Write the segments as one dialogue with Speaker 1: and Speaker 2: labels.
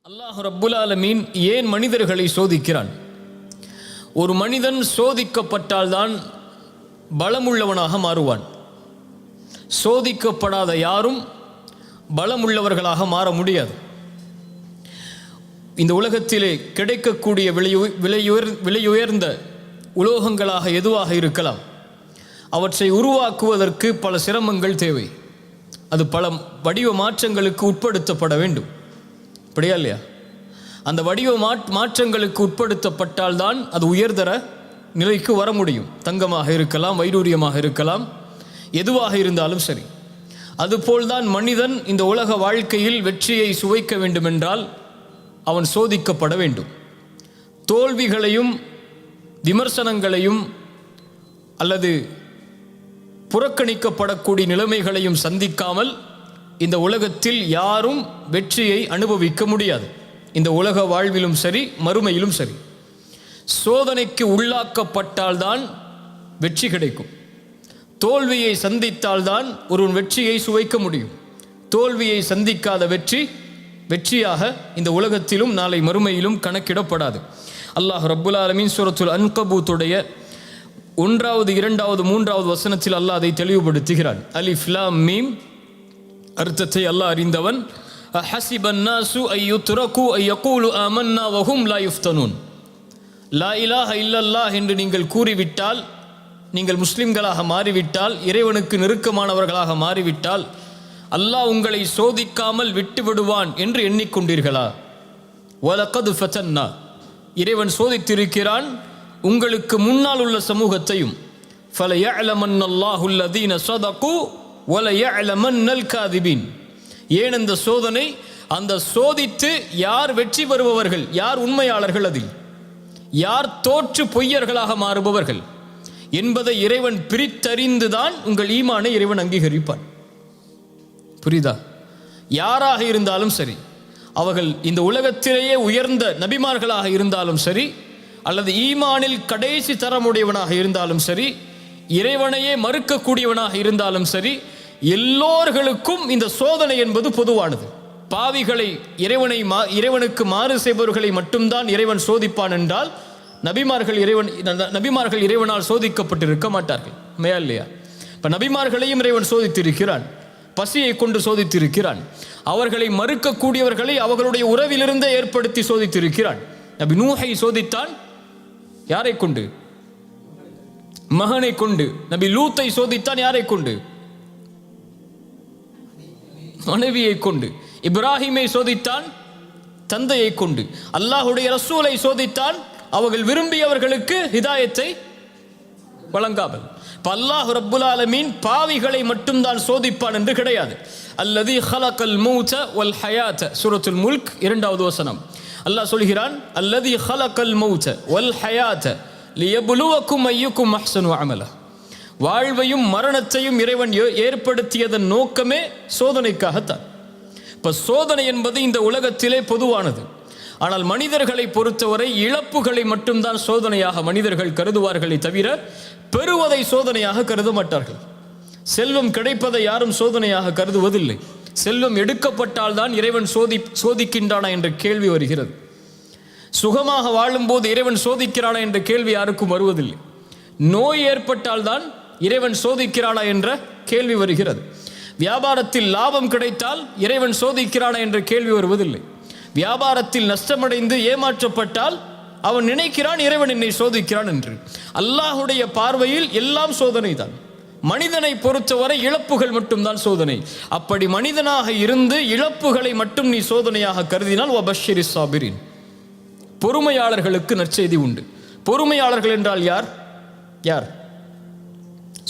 Speaker 1: அல்லாஹ் ரப்புல் ஆலமீன் ஏன் மனிதர்களை சோதிக்கிறான்? ஒரு மனிதன் சோதிக்கப்பட்டால்தான் பலமுள்ளவனாக மாறுவான். சோதிக்கப்படாத யாரும் பலமுள்ளவர்களாக மாற முடியாது. இந்த உலகத்திலே கிடைக்கக்கூடிய விலையுயர்ந்த உலோகங்களாக எதுவாக இருக்கலாம், அவற்றை உருவாக்குவதற்கு பல சிரமங்கள் தேவை. அது பல வடிவ மாற்றங்களுக்கு உட்படுத்தப்பட வேண்டும். அப்படியா இல்லையா? அந்த வடிவ மாற்றங்களுக்கு உட்படுத்தப்பட்டால்தான் அது உயர்தர நிலைக்கு வர முடியும். தங்கமாக இருக்கலாம், வைடூரியமாக இருக்கலாம், எதுவாக இருந்தாலும் சரி. அதுபோல்தான் மனிதன் இந்த உலக வாழ்க்கையில் வெற்றியை சுவைக்க வேண்டுமென்றால் அவன் சோதிக்கப்பட வேண்டும். தோல்விகளையும் விமர்சனங்களையும் அல்லது புறக்கணிக்கப்படக்கூடிய நிலைமைகளையும் சந்திக்காமல் இந்த உலகத்தில் யாரும் வெற்றியை அனுபவிக்க முடியாது. இந்த உலக வாழ்விலும் சரி, மறுமையிலும் சரி. சோதனைக்கு உள்ளாக்கப்பட்டால்தான் வெற்றி கிடைக்கும். தோல்வியை சந்தித்தால்தான் ஒருவன் வெற்றியை சுவைக்க முடியும். தோல்வியை சந்திக்காத வெற்றியாக இந்த உலகத்திலும் நாளை மறுமையிலும் கணக்கிடப்படாது. அல்லாஹ் ரப்புல் ஆலமீன் சூரத்துல் அன்கபூத்துடைய 1, 2, 3 வசனத்தில் அல்லாஹ் அதை தெளிவுபடுத்துகிறான். அலிஃப் லாம் மீம் அர்த்தத்தை அல்லாஹ் அறிந்தவன். ஹஸிபன் நாசு அய்யுத்ரகு அய்யகூலு ஆமன்னா வஹும் லா யுஃப்தனூன். லா இலாஹ இல்லல்லாஹ் என்று நீங்கள் கூறிவிட்டால், நீங்கள் முஸ்லிம்களாக மாறிவிட்டால், இறைவனுக்கு நெருக்கமானவர்களாக மாறிவிட்டால் அல்லாஹ் உங்களை சோதிக்காமல் விட்டு விடுவான் என்று எண்ணிக்கொண்டீர்களா? வலகத் ஃபதன்னா, இறைவன் சோதித்திருக்கிறான் உங்களுக்கு முன்னால் உள்ள சமூகத்தையும். ஃபலயஅலமன்னல்லாஹு அல்லதீன ஸதகு வலயஅலமன்னல் காதிபீன். ஏன் அந்த சோதனை? அந்த சோதித்து யார் வெற்றி பெறுபவர்கள், யார் உண்மையாளர்கள், அதில் யார் தோற்று பொய்யர்களாக மாறுபவர்கள் என்பதை இறைவன் பிரித்தறிந்துதான் உங்கள் ஈமானை இறைவன் அங்கீகரிப்பான். புரியுதா? யாராக இருந்தாலும் சரி, அவர்கள் இந்த உலகத்திலேயே உயர்ந்த நபிமார்களாக இருந்தாலும் சரி, அல்லது ஈமானில் கடைசி தரமுடையவனாக இருந்தாலும் சரி, இறைவனையே மறுக்கக்கூடியவனாக இருந்தாலும் சரி, எல்லோர்களுக்கும் இந்த சோதனை என்பது பொதுவானது. பாவிகளை, இறைவனுக்கு மாறு செய்பவர்களை மட்டும்தான் இறைவன் சோதிப்பான் என்றால் நபிமார்கள் இறைவனால் சோதிக்கப்பட்டிருக்க மாட்டார்கள். உண்மையா இல்லையா? இப்ப நபிமார்களையும் இறைவன் சோதித்திருக்கிறான், பசியை கொண்டு சோதித்திருக்கிறான், அவர்களை மறுக்கக்கூடியவர்களை அவர்களுடைய உறவிலிருந்தே ஏற்படுத்தி சோதித்திருக்கிறான். நபி நூஹை சோதித்தான், யாரை கொண்டு? மகனை கொண்டு. நபி லூத்தை சோதித்தான், யாரை கொண்டு? மனைவியை கொண்டு. இப்ராஹிமை சோதித்தான், தந்தையை கொண்டு. அல்லாஹுடைய ரசூலை சோதித்தான், அவர்கள் விரும்பியவர்களுக்கு ஹிதாயத்தை வழங்காமல். அல்லாஹ் ரப்புல் ஆலமீன் பாவிகளை மட்டும்தான் சோதிப்பான் என்று கிடையாது. அல்லதி ஹலகல் மௌத வல் ஹயாத, சூரத்துல் முல்க் 2வது வசனம். அல்லாஹ் சொல்கிறான், அல்லதி ஹலகல் மௌத வல் ஹயாத லியப்லுவக்கும் அய்யுக்கும் அஹ்ஸனு அமல. வாழ்வையும் மரணத்தையும் இறைவன் ஏற்படுத்தியதன் நோக்கமே சோதனைக்காகத்தான். இப்ப சோதனை என்பது இந்த உலகத்திலே பொதுவானது. ஆனால் மனிதர்களை பொறுத்தவரை இழப்புகளை மட்டும்தான் சோதனையாக மனிதர்கள் கருதுவார்களே தவிர பெறுவதை சோதனையாக கருத மாட்டார்கள். செல்வம் கிடைப்பதை யாரும் சோதனையாக கருதுவதில்லை. செல்வம் எடுக்கப்பட்டால் தான் இறைவன் சோதிக்கின்றானா என்ற கேள்வி வருகிறது. சுகமாக வாழும்போது இறைவன் சோதிக்கிறானா என்ற கேள்வி யாருக்கும் வருவதில்லை. நோய் ஏற்பட்டால் தான் இறைவன் சோதிக்கிறானா என்ற கேள்வி வருகிறது. வியாபாரத்தில் லாபம் கிடைத்தால் இறைவன் சோதிக்கிறானா என்ற கேள்வி வருவதில்லை. வியாபாரத்தில் நஷ்டமடைந்து ஏமாற்றப்பட்டால் அவன் நினைக்கிறான் இறைவன் என்னை சோதிக்கிறான் என்று. அல்லாஹுடைய பார்வையில் எல்லாம் சோதனை தான். மனிதனை பொறுத்தவரை இழப்புகள் மட்டும்தான் சோதனை. அப்படி மனிதனாக இருந்து இழப்புகளை மட்டும் நீ சோதனையாக கருதினால் வபஷ்ஷிரி சாபிரின், பொறுமையாளர்களுக்கு நற்செய்தி உண்டு. பொறுமையாளர்கள் என்றால் யார்? யார்?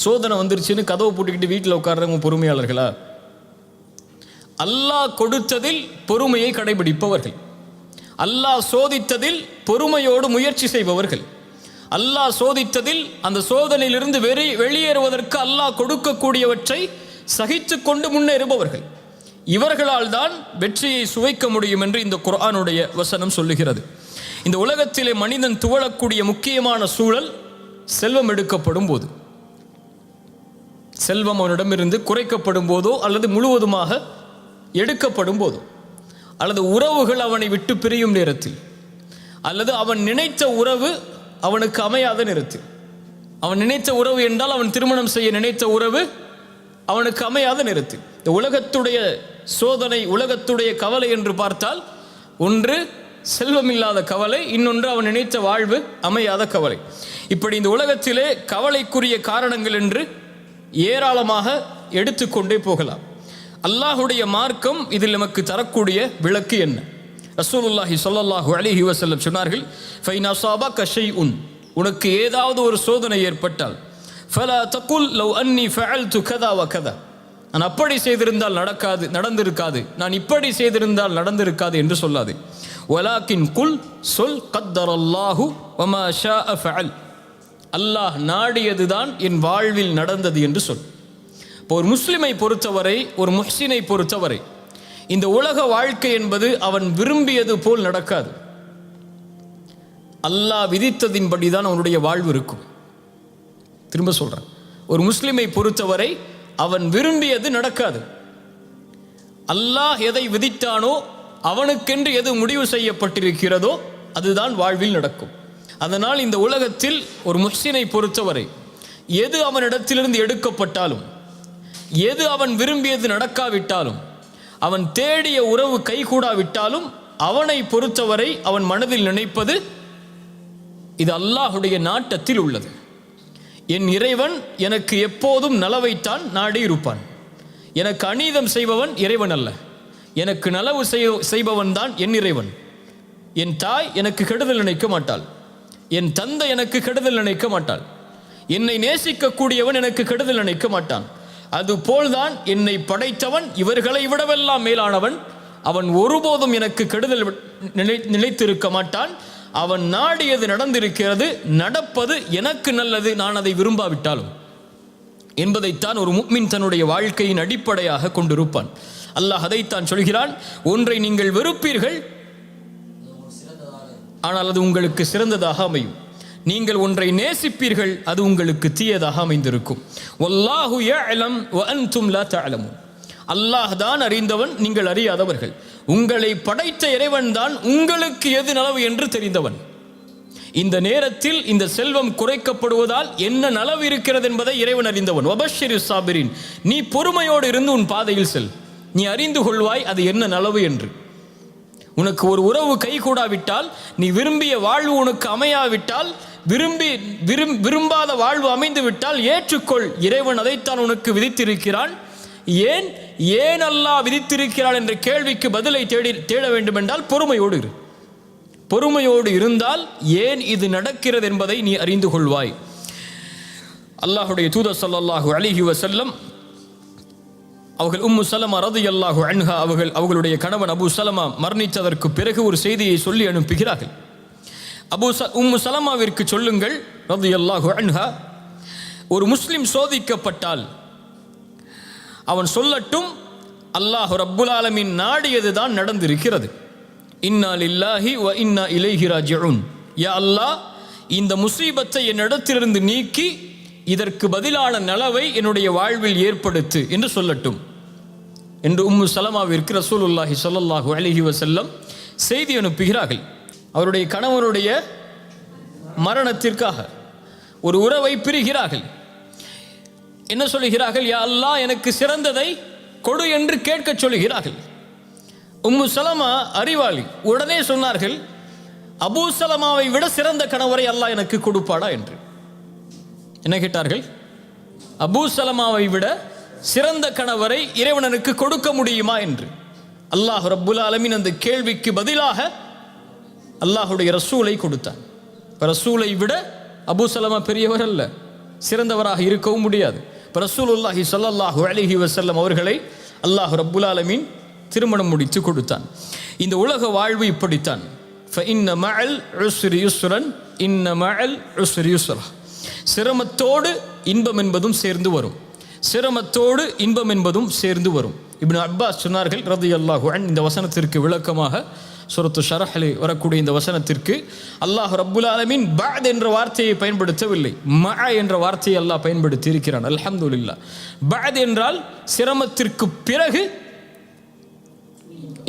Speaker 1: சோதனை வந்துருச்சுன்னு கதவை போட்டுக்கிட்டு வீட்டில் உட்கார்றவங்க பொறுமையாளர்களா? அல்லாஹ் கொடுத்ததில் பொறுமையை கடைபிடிப்பவர்கள், அல்லாஹ் சோதித்ததில் பொறுமையோடு முயற்சி செய்பவர்கள், அல்லாஹ் சோதித்ததில் அந்த சோதனையிலிருந்து வெளியேறுவதற்கு அல்லாஹ் கொடுக்கக்கூடியவற்றை சகித்து கொண்டு முன்னேறுபவர்கள், இவர்களால் தான் வெற்றியை சுவைக்க முடியும் என்று இந்த குர்ஆனுடைய வசனம் சொல்லுகிறது. இந்த உலகத்திலே மனிதன் துவளக்கூடிய முக்கியமான சூழல் செல்வம் எடுக்கப்படும் போது, செல்வம் அவனிடமிருந்து குறைக்கப்படும் போதோ அல்லது முழுவதுமாக எடுக்கப்படும் போதோ, அல்லது உறவுகள் அவனை விட்டு பிரியும் நேரத்தில், அல்லது அவன் நினைத்த உறவு அவனுக்கு அமையாத நேரத்தில். அவன் நினைத்த உறவு என்றால் அவன் திருமணம் செய்ய நினைத்த உறவு அவனுக்கு அமையாத நேரத்தில். இந்த உலகத்துடைய சோதனை, உலகத்துடைய கவலை என்று பார்த்தால், ஒன்று செல்வமில்லாத கவலை, இன்னொன்று அவன் நினைத்த வாழ்வு அமையாத கவலை. இப்படி இந்த உலகத்திலே கவலைக்குரிய காரணங்கள் என்று ஏராளமாக எடுத்துக்கொண்டே போகலாம். அல்லாஹுடைய மார்க்கம் இதில் நமக்கு தரக்கூடிய விளக்கு என்ன? ரசூலுல்லாஹி ஸல்லல்லாஹு அலைஹி வஸல்லம் சொன்னார்கள், ஃபைன் அஸாபக ஷைஉன், உனக்கு ஏதாவது ஒரு சோதனை ஏற்பட்டால், ஃபலா தகுல் லவ் அன்னி ஃபஅல்து கதா வ கதா, நான் அப்படி செய்திருந்தால் நடந்திருக்காது, நான் இப்படி செய்திருந்தால் நடந்திருக்காது என்று சொல்லாது. வலாக்கின் குல், சொல் கத்தரல்லாஹு வமா ஷாஅ ஃபஅல், அல்லாஹ் நாடியதுதான் என் வாழ்வில் நடந்தது என்று சொல். இப்போ ஒரு முஸ்லிமை பொறுத்தவரை, ஒரு முஹ்சினை பொறுத்தவரை, இந்த உலக வாழ்க்கை என்பது அவன் விரும்பியது போல் நடக்காது. அல்லாஹ் விதித்ததின்படி தான் அவனுடைய வாழ்வு இருக்கும். திரும்ப சொல்றேன், ஒரு முஸ்லிமை பொறுத்தவரை அவன் விரும்பியது நடக்காது. அல்லாஹ் எதை விதித்தானோ, அவனுக்கென்று எது முடிவு செய்யப்பட்டிருக்கிறதோ அதுதான் வாழ்வில் நடக்கும். அதனால் இந்த உலகத்தில் ஒரு முஹ்சினை பொறுத்தவரை எது அவனிடத்திலிருந்து எடுக்கப்பட்டாலும், எது அவன் விரும்பியது நடக்காவிட்டாலும், அவன் தேடிய உறவு கைகூடாவிட்டாலும், அவனை பொறுத்தவரை அவன் மனதில் நினைப்பது, இது அல்லாஹுடைய நாட்டத்தில் உள்ளது. என் இறைவன் எனக்கு எப்போதும் நலவைத்தான் நாடி இருப்பான். எனக்கு அநீதம் செய்பவன் இறைவன் அல்ல, எனக்கு நலவு செய்பவன் தான் என் இறைவன். என் தாய் எனக்கு கெடுதல் நினைக்க மாட்டாள், என் தந்தை எனக்கு கெடுதல் நினைக்க மாட்டாள், என்னை நேசிக்கக்கூடியவன் எனக்கு கெடுதல் நினைக்க மாட்டான். அதுபோல்தான் என்னை படைத்தவன் இவர்களை விடவெல்லாம் மேலானவன், அவன் ஒருபோதும் எனக்கு கெடுதல் நினைத்திருக்க மாட்டான். அவன் நாடியது நடந்திருக்கிறது, நடப்பது எனக்கு நல்லது, நான் அதை விரும்பாவிட்டாலும் என்பதைத்தான் ஒரு முஃமின் தன்னுடைய வாழ்க்கையின் அடிப்படையாக கொண்டிருப்பான். அல்லாஹ் அதைத்தான் சொல்கிறான், ஒன்றை நீங்கள் வெறுப்பீர்கள், ஆனால் அது உங்களுக்கு சிறந்ததாக அமையும். நீங்கள் ஒன்றை நேசிப்பீர்கள், அது உங்களுக்கு தீயதாக அமைந்திருக்கும். வல்லாஹு யஅலம் வ அன்தும் லா தஅலமூன், அல்லாஹ் தான் அறிந்தவன், நீங்கள் அறியாதவர்கள். உங்களை படைத்த இறைவன் தான் உங்களுக்கு எது நலவு என்று தெரிந்தவன். இந்த நேரத்தில் இந்த செல்வம் குறைக்கப்படுவதால் என்ன நலவு இருக்கிறது என்பதை இறைவன் அறிந்தவன். வபஷ்ஷிரி ஸாபிரீன், நீ பொறுமையோடு இருந்து உன் பாதையில் செல், நீ அறிந்து கொள்வாய் அது என்ன நலவு என்று. உனக்கு ஒரு உறவு கைகூடாவிட்டால், நீ விரும்பிய வாழ்வு உனக்கு அமையாவிட்டால், விரும்பாத வாழ்வு அமைந்து விட்டால் ஏற்றுக்கொள், இறைவன் அதைத்தான் உனக்கு விதித்திருக்கிறான். ஏன் அல்லாஹ் விதித்திருக்கிறான் என்ற கேள்விக்கு பதிலை தேட வேண்டும் என்றால் பொறுமையோடு இரு. பொறுமையோடு இருந்தால் ஏன் இது நடக்கிறது என்பதை நீ அறிந்து கொள்வாய். அல்லாஹுடைய தூதர் ஸல்லல்லாஹு அலைஹி வஸல்லம் அவர்கள் உம்மு சலமா ரலியல்லாஹு அன்ஹா அவர்களுடைய கணவன் அபூ சலமா மரணித்ததற்கு பிறகு ஒரு செய்தியை சொல்லி அனுப்புகிறார்கள். உம்மு சலமாவிற்கு சொல்லுங்கள் ரலியல்லாஹு அன்ஹா, ஒரு முஸ்லிம் சோதிக்கப்பட்டால் அவன் சொல்லட்டும், அல்லாஹ் ரப்புல் ஆலமீன் நாடியதுதான் நடந்திருக்கிறது. இன்னா லில்லாஹி வ இன்னா இலைஹி ராஜிஊன், யா அல்லாஹ் இந்த முசீபத்தை என்னிடத்திலிருந்து நீக்கி இதற்கு பதிலான நலவை என்னுடைய வாழ்வில் ஏற்படுத்து என்று சொல்லட்டும் என்று உம்மு சலமாவிற்கு ரசூலுல்லாஹி ஸல்லல்லாஹு அலைஹி வஸல்லம் செய்தி அனுப்புகிறார்கள். அவருடைய கணவனுடைய மரணத்திற்காக ஒரு உறவை பிரிகிறார்கள். என்ன சொல்லுகிறார்கள்? யா அல்லாஹ் எனக்கு சிறந்ததை கொடு என்று கேட்க சொல்லுகிறார்கள். உம்மு சலமா அறிவாளி, உடனே சொன்னார்கள், அபூ சலமாவை விட சிறந்த கணவரை அல்லாஹ் எனக்கு கொடுப்பாடா என்று. என்ன கேட்டார்கள்? அபூ சலமாவை விட சிறந்த கணவரை இறைவனுக்கு கொடுக்க முடியுமா என்று. அல்லாஹ் ரப்புல் ஆலமீன் அந்த கேள்விக்கு பதிலாக அல்லாஹுடைய ரசூலை கொடுத்தான். ரசூலை விட அபூ சலமா பெரியவர் அல்ல, சிறந்தவராக இருக்கவும் முடியாது. ரசூலுல்லாஹி ஸல்லல்லாஹு அலைஹி வஸல்லம் அவர்களை அல்லாஹ் ரப்புல் ஆலமீன் திருமணம் முடித்து கொடுத்தான். இந்த உலக வாழ்வு இப்படித்தான். ஃபஇன்ன மஅல் உஸ்ரி யுஸ்ரன் இன்ன மஅல் உஸ்ரி யுஸ்ரா, சிரமத்தோடு இன்பம் என்பதும் சேர்ந்து வரும், சிரமத்தோடு இன்பம் என்பதும் சேர்ந்து வரும். இப்னு அப்பாஸ் சொன்னார்கள் ரலியல்லாஹு அன்ஹு, இந்த வசனத்திற்கு விளக்கமாக சூரத்து ஷரஹ்ல வரக்கூடிய இந்த வசனத்திற்கு அல்லாஹ் ரப்புல் ஆலமீன் பஅத் என்ற வார்த்தையை பயன்படுத்தவில்லை, மஅ என்ற வார்த்தையை அல்லாஹ் பயன்படுத்தி இருக்கிறான். அல்ஹம்துலில்லாஹ். பஅத் என்றால் சிரமத்திற்கு பிறகு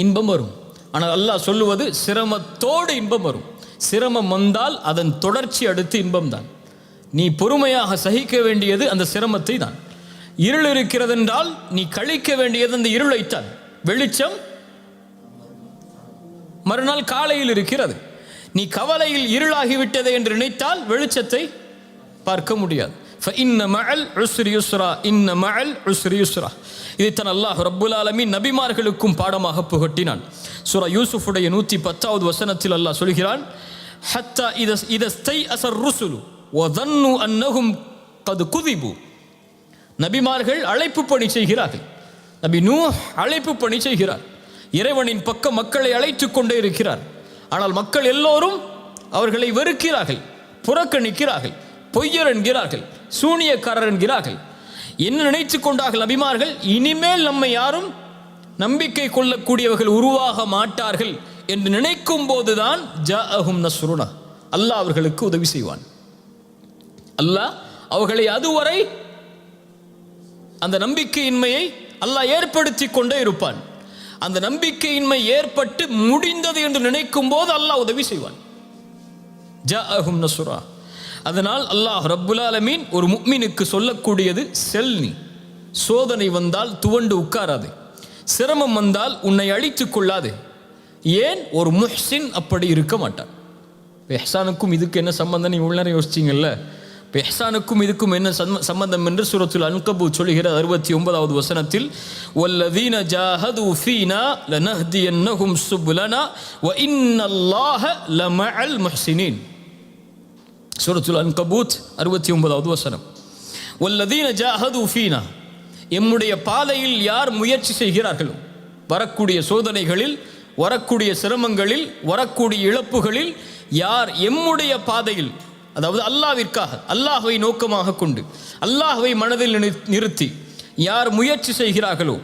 Speaker 1: இன்பம் வரும், ஆனால் அல்லாஹ் சொல்லுவது சிரமத்தோடு இன்பம் வரும். சிரமம் வந்தால் அதன் தொடர்ச்சி அடுத்து இன்பம்தான். நீ பொறுமையாக சகிக்க வேண்டியது அந்த சிரமத்தை தான். இருள் இருக்கிறது என்றால் நீ கழிக்க வேண்டியது அந்த இருளைத்தான். வெளிச்சம் மறுநாள் காலையில் இருக்கிறது. நீ கவலையில் இருளாகிவிட்டது என்று நினைத்தால் வெளிச்சத்தை பார்க்க முடியாது. இதைத்தான் அல்லாஹ் ரப்புல் ஆலமீன் நபிமார்களுக்கும் பாடமாக புகட்டினான். சூரா யூசுஃபுடைய 110வது வசனத்தில் அல்லாஹ் சொல்கிறான், ஹத்தா இதஸ்தைஅஸர் ருசுலு வதன்னு அன்னஹும் கத் குதிபு. நபிமார்கள் அழைப்பு பணி செய்கிறார்கள். நபி நூஹ் அழைப்பு பணி செய்கிறார். இறைவனின் பக்கம் மக்களை அழைத்துக் கொண்டே இருக்கிறார். ஆனால் மக்கள் எல்லோரும் அவர்களை வெறுக்கிறார்கள், புறக்கணிக்கிறார்கள், பொய்யர் என்கிறார்கள், சூனியக்காரர் என்கிறார்கள். என்ன நினைத்து கொண்டார்கள் நபிமார்கள்? இனிமேல் நம்மை யாரும் நம்பிக்கை கொள்ளக்கூடியவர்கள் உருவாக மாட்டார்கள் என்று நினைக்கும் போதுதான் ஜாஅஹும் நஸ்ருனா, அல்லாஹ் அவர்களுக்கு உதவி செய்வான். அல்லாஹ் அவர்களை அதுவரை அந்த நம்பிக்கையின்மையை அல்லாஹ் ஏற்படுத்தி கொண்டே இருப்பான். அந்த நம்பிக்கையின்மை ஏற்பட்டு முடிந்தது என்று நினைக்கும் போது அல்லாஹ் உதவி செய்வான். ஜாஅஹும் நஸ்ருனா. அதனால் அல்லாஹ் ரப்புல் ஆலமீன் ஒரு முஃமினுக்கு சொல்லக்கூடியது, செல்னி சோதனை வந்தால் துவண்டு உட்காராது, சிரமம் வந்தால் உன்னை அழித்துக் கொள்ளாது. ஏன்? ஒரு முஹ்சின் அப்படி இருக்க மாட்டான். இஹ்சானுக்கும் இதுக்கு என்ன சம்பந்தம்? நீ உள்ளே யோசிச்சிங்கல்ல, இஹ்சானுக்கும் இதுக்கும் என்ன சம்பந்தம் என்று சூரத்துல் அன்கபூத் சொல்கிற 69வது வசனத்தில், வல்லதீன ஜாஹது ஃபீனா லனஹ்தியன்னஹும் சுப்லனா வ இன்னல்லாஹ லமஅல் முஹ்சினீன். சூரத்துல் அன்கபூத் 69வது வசனம். வல்லதீன ஜாஹது ஃபீனா, எம்முடைய பாதையில் யார் முயற்சி செய்கிறார்களோ, வரக்கூடிய சோதனைகளில், வரக்கூடிய சிரமங்களில், வரக்கூடிய இழப்புகளில் யார் எம்முடைய பாதையில், அதாவது அல்லாஹ்விற்காக, அல்லாஹ்வை நோக்கமாக கொண்டு, அல்லாஹ்வை மனதில் நிறுத்தி யார் முயற்சி செய்கிறார்களோ,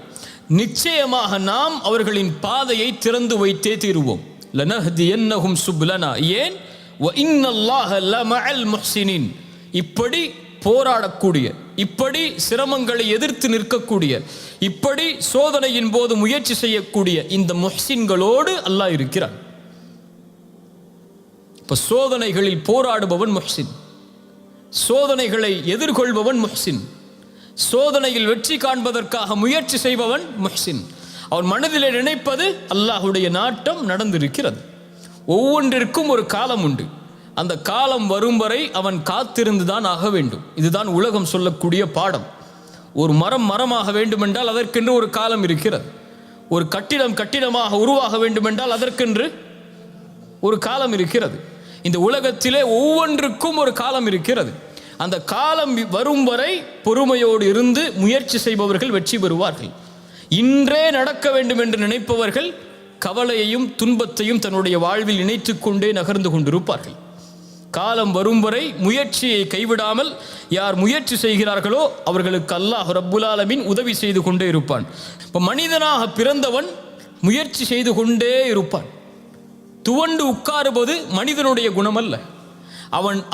Speaker 1: நிச்சயமாக நாம் அவர்களின் பாதையை திறந்து வைத்தே தீருவோம். லனஹ்தியன்னஹும் சுப்லனா. ஏன்? வ இன்னல்லாஹ லமஅல் முஹ்சினீன். இப்படி போராடக்கூடிய, இப்படி சிரமங்களை எதிர்த்து நிற்கக்கூடிய, இப்படி சோதனையின் போது முயற்சி செய்யக்கூடிய இந்த முஹ்சின்களோடு அல்லாஹ் இருக்கிறான். இப்போ சோதனைகளில் போராடுபவன் முஹ்சின், சோதனைகளை எதிர்கொள்பவன் முஹ்சின், சோதனையில் வெற்றி காண்பதற்காக முயற்சி செய்பவன் முஹ்சின். அவன் மனதிலே நினைப்பது அல்லாஹுடைய நாட்டம் நடந்திருக்கிறது. ஒவ்வொன்றிற்கும் ஒரு காலம் உண்டு. அந்த காலம் வரும் வரை அவன் காத்திருந்துதான் ஆக வேண்டும். இதுதான் உலகம் சொல்லக்கூடிய பாடம். ஒரு மரம் மரமாக வேண்டுமென்றால் அதற்கென்று ஒரு காலம் இருக்கிறது. ஒரு கட்டிடம் கட்டிடமாக உருவாக வேண்டுமென்றால் அதற்கென்று ஒரு காலம் இருக்கிறது. இந்த உலகத்திலே ஒவ்வொன்றுக்கும் ஒரு காலம் இருக்கிறது. அந்த காலம் வரும் வரை பொறுமையோடு இருந்து முயற்சி செய்பவர்கள் வெற்றி பெறுவார்கள். இன்றே நடக்க வேண்டும் என்று நினைப்பவர்கள் கவலையையும் துன்பத்தையும் தன்னுடைய வாழ்வில் இணைத்து கொண்டே நகர்ந்து கொண்டிருப்பார்கள். காலம் வரும் வரை முயற்சியை கைவிடாமல் யார் முயற்சி செய்கிறார்களோ அவர்களுக்கு அல்லாஹ் ரப்புல் ஆலமீன் உதவி செய்து கொண்டே இருப்பான். இப்போ மனிதனாக பிறந்தவன் முயற்சி செய்து கொண்டே இருப்பான். துவண்டு உட்காருவது மனிதனுடைய குணமல்ல.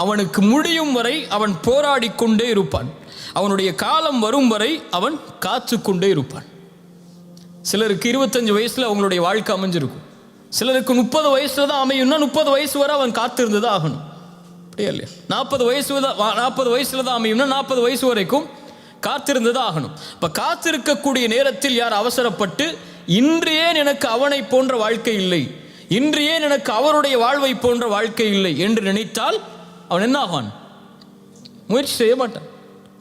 Speaker 1: அவனுக்கு முடியும் வரை அவன் போராடி கொண்டே இருப்பான். அவனுடைய காலம் வரும் வரை அவன் காத்து கொண்டே இருப்பான். சிலருக்கு 25 வயசுல அவங்களுடைய வாழ்க்கை அமைஞ்சிருக்கும். சிலருக்கு 30 வயசுல தான் அமையும்னா 30 வயசு வரை அவன் காத்திருந்து தான் ஆகணும். அப்படியே இல்லையா? 40 வயசுல தான் அமையும்னா 40 வயசு வரைக்கும் காத்திருந்து தான் ஆகணும். இப்போ காத்திருக்கக்கூடிய நேரத்தில் யார் அவசரப்பட்டு இன்று ஏன் எனக்கு அவனை போன்ற வாழ்க்கை இல்லை, இன்று ஏன் எனக்கு அவருடைய வாழ்வை போன்ற வாழ்க்கை இல்லை என்று நினைத்தால் அவன் என்ன ஆவான்? முயற்சி செய்ய மாட்டான்,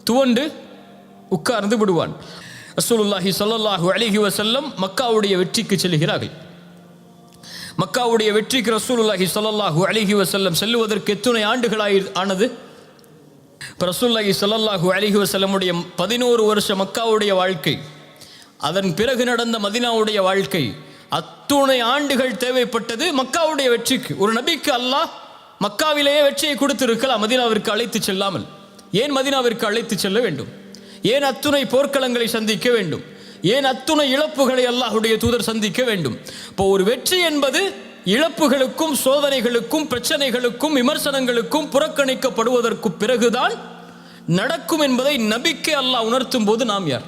Speaker 1: துவண்டு உட்கார்ந்து விடுவான். ரசூலுல்லாஹி ஸல்லல்லாஹு அலைஹி வஸல்லம் மக்காவுடைய வெற்றிக்கு செல்கிறார்கள். மக்காவுடைய வெற்றிக்கு ரசூலுல்லாஹி ஸல்லல்லாஹு அலைஹி வஸல்லம் செல்லுவதற்கு எத்தனை ஆண்டுகளாய் ஆனது? ரசூலுல்லாஹி ஸல்லல்லாஹு அலைஹி வஸல்லமுடைய 11 வருஷ மக்காவுடைய வாழ்க்கை, அதன் பிறகு நடந்த மதீனாவுடைய வாழ்க்கை, அத்துணை ஆண்டுகள் தேவைப்பட்டது மக்காவுடைய வெற்றிக்கு. ஒரு நபிக்கு அல்லாஹ் மக்காவிலேயே வெற்றியை கொடுத்திருக்கலாம், மதீனாவிற்கு அழைத்து செல்லாமல். ஏன் மதீனாவிற்கு அழைத்து செல்ல வேண்டும்? ஏன் அத்துணை போர்க்களங்களை சந்திக்க வேண்டும்? ஏன் அத்துணை இழப்புகளை அல்லாஹுடைய தூதர் சந்திக்க வேண்டும்? இப்போ ஒரு வெற்றி என்பது இழப்புகளுக்கும் சோதனைகளுக்கும் பிரச்சனைகளுக்கும் விமர்சனங்களுக்கும் புறக்கணிக்கப்படுவதற்கு பிறகுதான் நடக்கும் என்பதை நபிக்கு அல்லாஹ் உணர்த்தும் போது நாம் யார்?